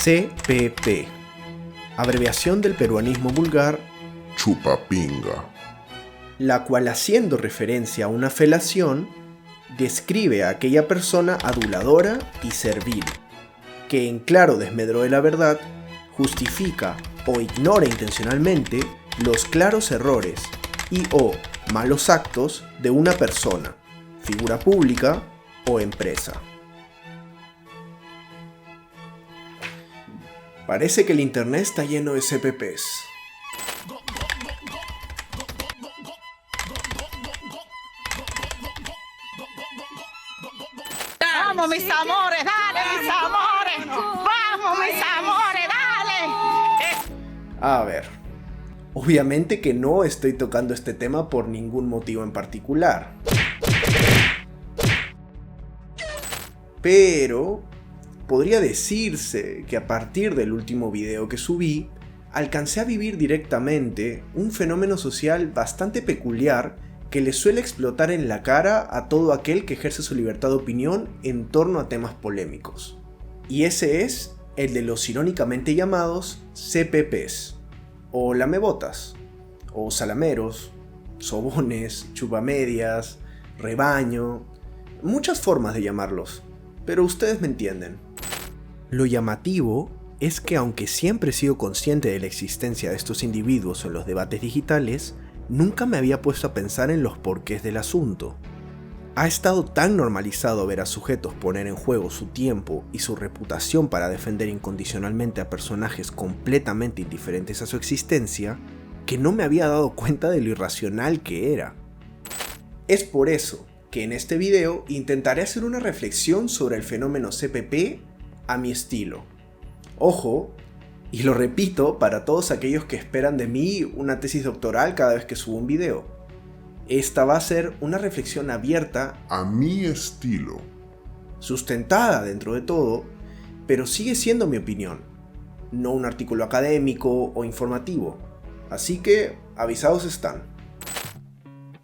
CPP, abreviación del peruanismo vulgar chupapinga, la cual, haciendo referencia a una felación, describe a aquella persona aduladora y servil, que en claro desmedro de la verdad, justifica o ignora intencionalmente los claros errores y o malos actos de una persona, figura pública o empresa. Parece que el internet está lleno de CPPs. ¡Vamos, mis amores! ¡Dale, mis amores! ¡Vamos, mis amores! ¡Dale! A ver, obviamente que no estoy tocando este tema por ningún motivo en particular. Pero podría decirse que a partir del último video que subí, alcancé a vivir directamente un fenómeno social bastante peculiar que le suele explotar en la cara a todo aquel que ejerce su libertad de opinión en torno a temas polémicos. Y ese es el de los irónicamente llamados CPPs, o lamebotas, o salameros, sobones, chupamedias, rebaño, muchas formas de llamarlos, pero ustedes me entienden. Lo llamativo es que, aunque siempre he sido consciente de la existencia de estos individuos en los debates digitales, nunca me había puesto a pensar en los porqués del asunto. Ha estado tan normalizado ver a sujetos poner en juego su tiempo y su reputación para defender incondicionalmente a personajes completamente indiferentes a su existencia, que no me había dado cuenta de lo irracional que era. Es por eso que en este video intentaré hacer una reflexión sobre el fenómeno CPP a mi estilo. Ojo, y lo repito para todos aquellos que esperan de mí una tesis doctoral cada vez que subo un video. Esta va a ser una reflexión abierta a mi estilo, sustentada dentro de todo, pero sigue siendo mi opinión, no un artículo académico o informativo. Así que avisados están.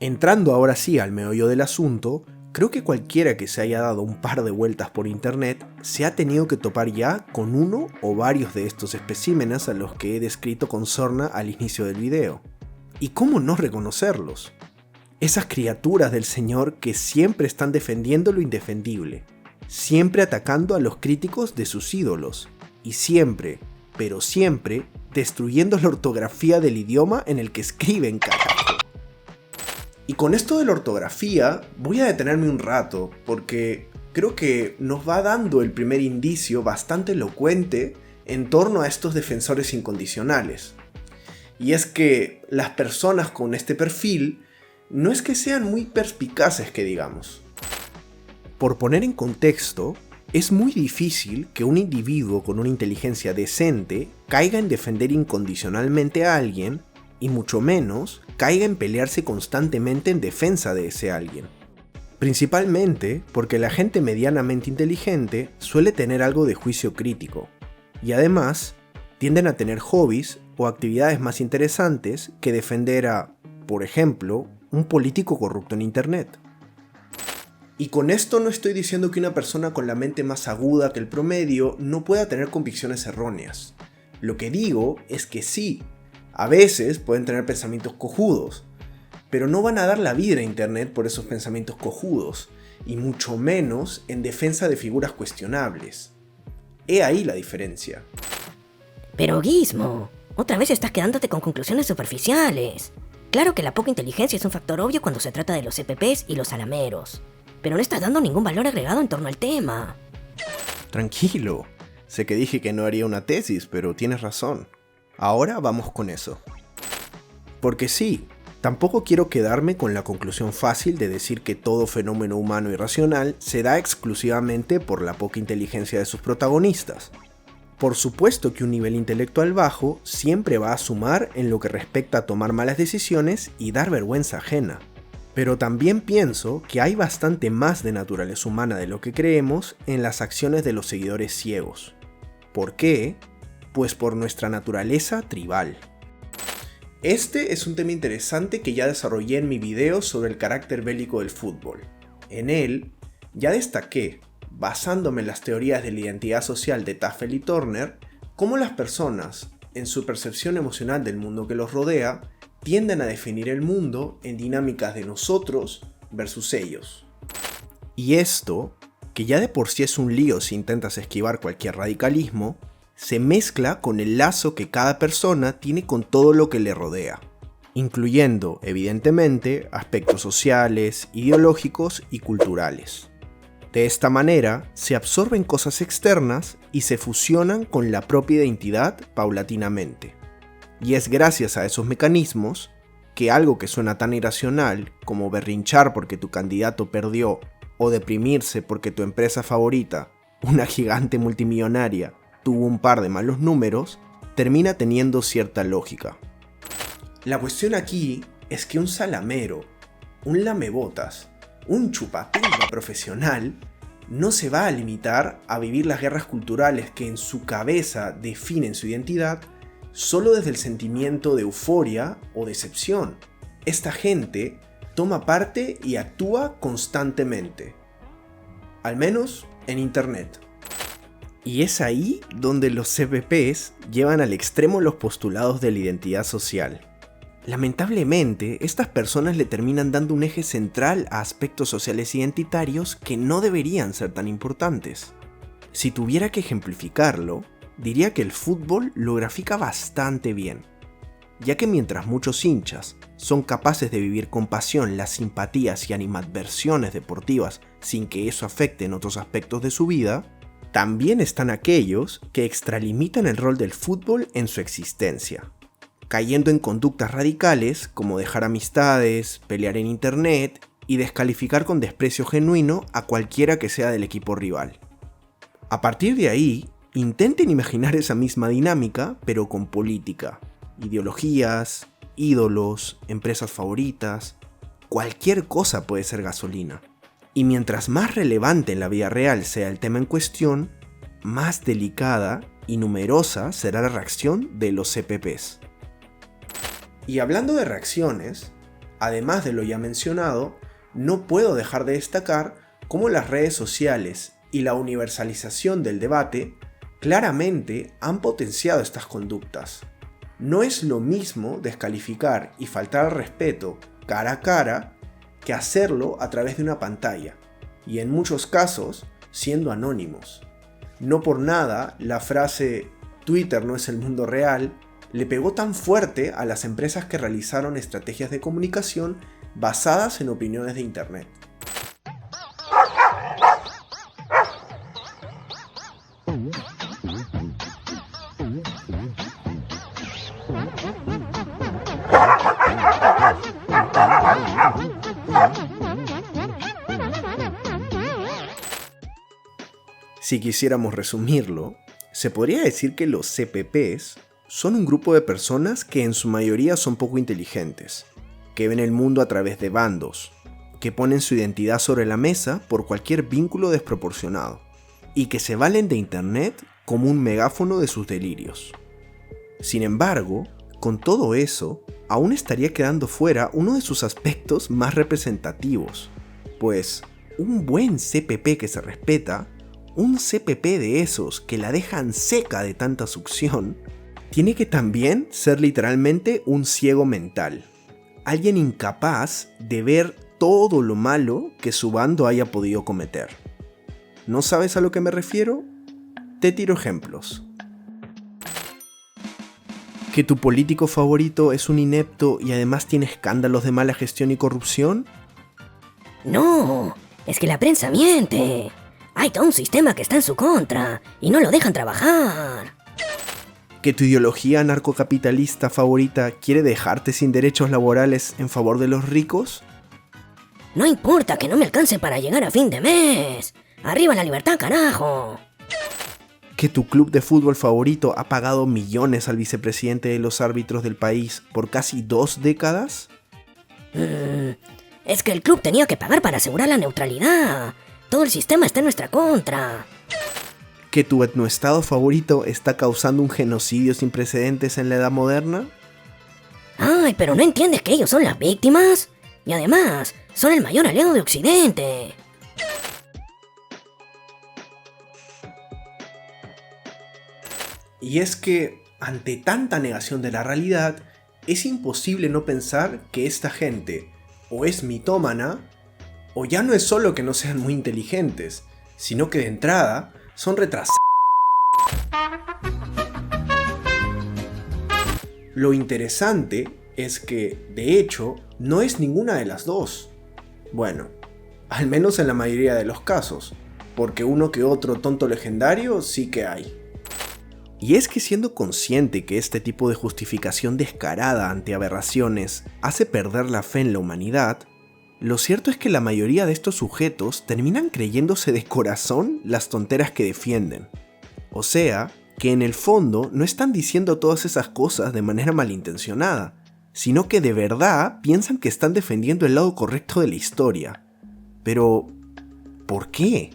Entrando ahora sí al meollo del asunto, creo que cualquiera que se haya dado un par de vueltas por internet se ha tenido que topar ya con uno o varios de estos especímenes a los que he descrito con sorna al inicio del video. ¿Y cómo no reconocerlos? Esas criaturas del Señor que siempre están defendiendo lo indefendible, siempre atacando a los críticos de sus ídolos, y siempre, pero siempre, destruyendo la ortografía del idioma en el que escriben, carajo. Y con esto de la ortografía voy a detenerme un rato, porque creo que nos va dando el primer indicio bastante elocuente en torno a estos defensores incondicionales. Y es que las personas con este perfil no es que sean muy perspicaces, que digamos. Por poner en contexto, es muy difícil que un individuo con una inteligencia decente caiga en defender incondicionalmente a alguien, y mucho menos caiga en pelearse constantemente en defensa de ese alguien. Principalmente porque la gente medianamente inteligente suele tener algo de juicio crítico, y además tienden a tener hobbies o actividades más interesantes que defender a, por ejemplo, un político corrupto en internet. Y con esto no estoy diciendo que una persona con la mente más aguda que el promedio no pueda tener convicciones erróneas. Lo que digo es que sí, a veces pueden tener pensamientos cojudos, pero no van a dar la vida a internet por esos pensamientos cojudos, y mucho menos en defensa de figuras cuestionables. He ahí la diferencia. Pero Gizmo, otra vez estás quedándote con conclusiones superficiales. Claro que la poca inteligencia es un factor obvio cuando se trata de los CPPs y los salameros, pero no estás dando ningún valor agregado en torno al tema. Tranquilo, sé que dije que no haría una tesis, pero tienes razón. Ahora vamos con eso. Porque sí, tampoco quiero quedarme con la conclusión fácil de decir que todo fenómeno humano irracional se da exclusivamente por la poca inteligencia de sus protagonistas. Por supuesto que un nivel intelectual bajo siempre va a sumar en lo que respecta a tomar malas decisiones y dar vergüenza ajena. Pero también pienso que hay bastante más de naturaleza humana de lo que creemos en las acciones de los seguidores ciegos. ¿Por qué? Pues por nuestra naturaleza tribal. Este es un tema interesante que ya desarrollé en mi video sobre el carácter bélico del fútbol. En él, ya destaqué, basándome en las teorías de la identidad social de Tafel y Turner, Cómo las personas, en su percepción emocional del mundo que los rodea, tienden a definir el mundo en dinámicas de nosotros versus ellos. Y esto, que ya de por sí es un lío si intentas esquivar cualquier radicalismo, se mezcla con el lazo que cada persona tiene con todo lo que le rodea, incluyendo, evidentemente, aspectos sociales, ideológicos y culturales. De esta manera, se absorben cosas externas y se fusionan con la propia identidad paulatinamente. Y es gracias a esos mecanismos que algo que suena tan irracional como berrinchar porque tu candidato perdió o deprimirse porque tu empresa favorita, una gigante multimillonaria, tuvo un par de malos números, termina teniendo cierta lógica. La cuestión aquí es que un salamero, un lamebotas, un chupapinga profesional no se va a limitar a vivir las guerras culturales que en su cabeza definen su identidad solo desde el sentimiento de euforia o decepción. Esta gente toma parte y actúa constantemente, al menos en internet. Y es ahí donde los CPPs llevan al extremo los postulados de la identidad social. Lamentablemente, estas personas le terminan dando un eje central a aspectos sociales identitarios que no deberían ser tan importantes. Si tuviera que ejemplificarlo, diría que el fútbol lo grafica bastante bien, ya que mientras muchos hinchas son capaces de vivir con pasión las simpatías y animadversiones deportivas sin que eso afecte en otros aspectos de su vida, también están aquellos que extralimitan el rol del fútbol en su existencia, cayendo en conductas radicales como dejar amistades, pelear en internet y descalificar con desprecio genuino a cualquiera que sea del equipo rival. A partir de ahí, intenten imaginar esa misma dinámica, pero con política, ideologías, ídolos, empresas favoritas, cualquier cosa puede ser gasolina. Y mientras más relevante en la vida real sea el tema en cuestión, más delicada y numerosa será la reacción de los CPPs. Y hablando de reacciones, además de lo ya mencionado, no puedo dejar de destacar cómo las redes sociales y la universalización del debate claramente han potenciado estas conductas. No es lo mismo descalificar y faltar al respeto cara a cara que hacerlo a través de una pantalla, y en muchos casos siendo anónimos. No por nada la frase "Twitter no es el mundo real" le pegó tan fuerte a las empresas que realizaron estrategias de comunicación basadas en opiniones de internet. Si quisiéramos resumirlo, se podría decir que los CPPs son un grupo de personas que en su mayoría son poco inteligentes, que ven el mundo a través de bandos, que ponen su identidad sobre la mesa por cualquier vínculo desproporcionado, y que se valen de internet como un megáfono de sus delirios. Sin embargo, con todo eso, aún estaría quedando fuera uno de sus aspectos más representativos, pues un buen CPP que se respeta, un CPP de esos que la dejan seca de tanta succión, tiene que también ser literalmente un ciego mental, alguien incapaz de ver todo lo malo que su bando haya podido cometer. ¿No sabes a lo que me refiero? Te tiro ejemplos. ¿Que tu político favorito es un inepto y además tiene escándalos de mala gestión y corrupción? No, es que la prensa miente. Hay todo un sistema que está en su contra y no lo dejan trabajar. ¿Que tu ideología anarcocapitalista favorita quiere dejarte sin derechos laborales en favor de los ricos? No importa que no me alcance para llegar a fin de mes. ¡Arriba la libertad, carajo! ¿Que tu club de fútbol favorito ha pagado millones al vicepresidente de los árbitros del país por casi 2 décadas? Es que el club tenía que pagar para asegurar la neutralidad. Todo el sistema está en nuestra contra. ¿Que tu etnoestado favorito está causando un genocidio sin precedentes en la edad moderna? Ay, pero ¿no entiendes que ellos son las víctimas? Y además, son el mayor aliado de Occidente. Y es que, ante tanta negación de la realidad, es imposible no pensar que esta gente o es mitómana, o ya no es solo que no sean muy inteligentes, sino que de entrada son retrasados. Lo interesante es que, de hecho, no es ninguna de las dos. Bueno, al menos en la mayoría de los casos, porque uno que otro tonto legendario sí que hay. Y es que siendo consciente que este tipo de justificación descarada ante aberraciones hace perder la fe en la humanidad, lo cierto es que la mayoría de estos sujetos terminan creyéndose de corazón las tonteras que defienden. O sea, que en el fondo no están diciendo todas esas cosas de manera malintencionada, sino que de verdad piensan que están defendiendo el lado correcto de la historia. Pero, ¿por qué?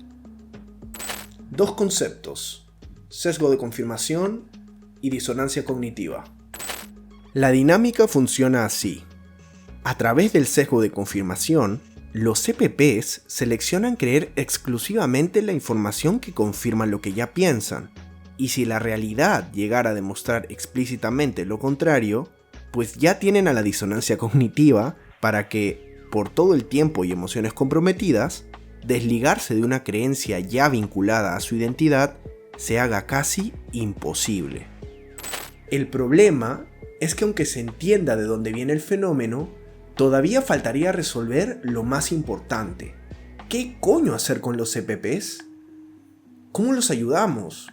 Dos conceptos: sesgo de confirmación y disonancia cognitiva. La dinámica funciona así. A través del sesgo de confirmación, los CPPs seleccionan creer exclusivamente la información que confirma lo que ya piensan, y si la realidad llegara a demostrar explícitamente lo contrario, pues ya tienen a la disonancia cognitiva para que, por todo el tiempo y emociones comprometidas, desligarse de una creencia ya vinculada a su identidad se haga casi imposible. El problema es que aunque se entienda de dónde viene el fenómeno, todavía faltaría resolver lo más importante. ¿Qué coño hacer con los CPPs? ¿Cómo los ayudamos?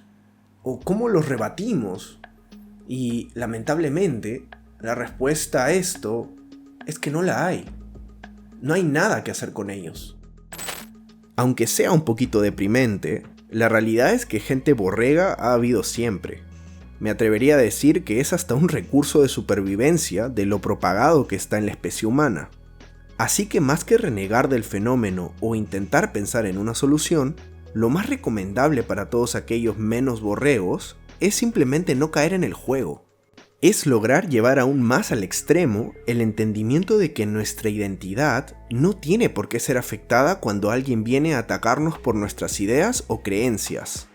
¿O cómo los rebatimos? Y, lamentablemente, la respuesta a esto es que no la hay. No hay nada que hacer con ellos. Aunque sea un poquito deprimente, la realidad es que gente borrega ha habido siempre. Me atrevería a decir que es hasta un recurso de supervivencia de lo propagado que está en la especie humana. Así que más que renegar del fenómeno o intentar pensar en una solución, lo más recomendable para todos aquellos menos borregos es simplemente no caer en el juego. Es lograr llevar aún más al extremo el entendimiento de que nuestra identidad no tiene por qué ser afectada cuando alguien viene a atacarnos por nuestras ideas o creencias.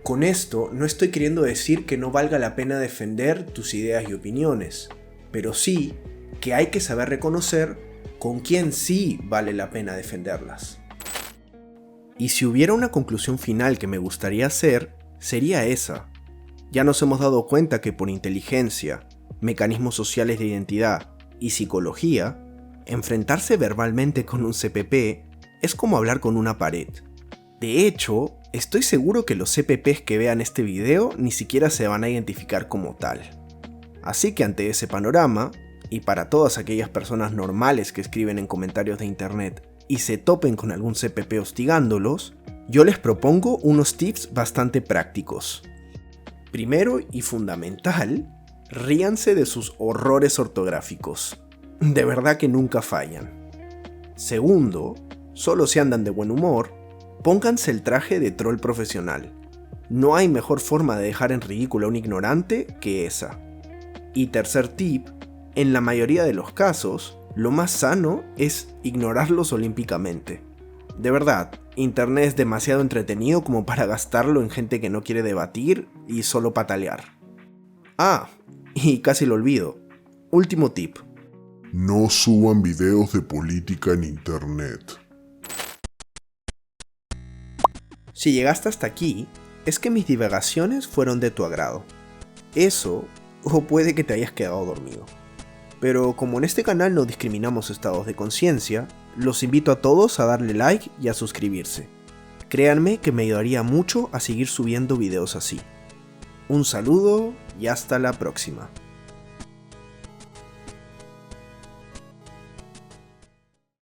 Con esto no estoy queriendo decir que no valga la pena defender tus ideas y opiniones, pero sí que hay que saber reconocer con quién sí vale la pena defenderlas. Y si hubiera una conclusión final que me gustaría hacer, sería esa. Ya nos hemos dado cuenta que por inteligencia, mecanismos sociales de identidad y psicología, enfrentarse verbalmente con un CPP es como hablar con una pared. De hecho, estoy seguro que los CPPs que vean este video ni siquiera se van a identificar como tal. Así que ante ese panorama, y para todas aquellas personas normales que escriben en comentarios de internet y se topen con algún CPP hostigándolos, yo les propongo unos tips bastante prácticos. Primero y fundamental, ríanse de sus horrores ortográficos. De verdad que nunca fallan. Segundo, solo si andan de buen humor, pónganse el traje de troll profesional. No hay mejor forma de dejar en ridículo a un ignorante que esa. Y tercer tip, en la mayoría de los casos, lo más sano es ignorarlos olímpicamente. De verdad, internet es demasiado entretenido como para gastarlo en gente que no quiere debatir y solo patalear. Ah, y casi lo olvido. Último tip. No suban videos de política en internet. Si llegaste hasta aquí, es que mis divagaciones fueron de tu agrado. Eso, o puede que te hayas quedado dormido. Pero como en este canal no discriminamos estados de conciencia, los invito a todos a darle like y a suscribirse. Créanme que me ayudaría mucho a seguir subiendo videos así. Un saludo y hasta la próxima.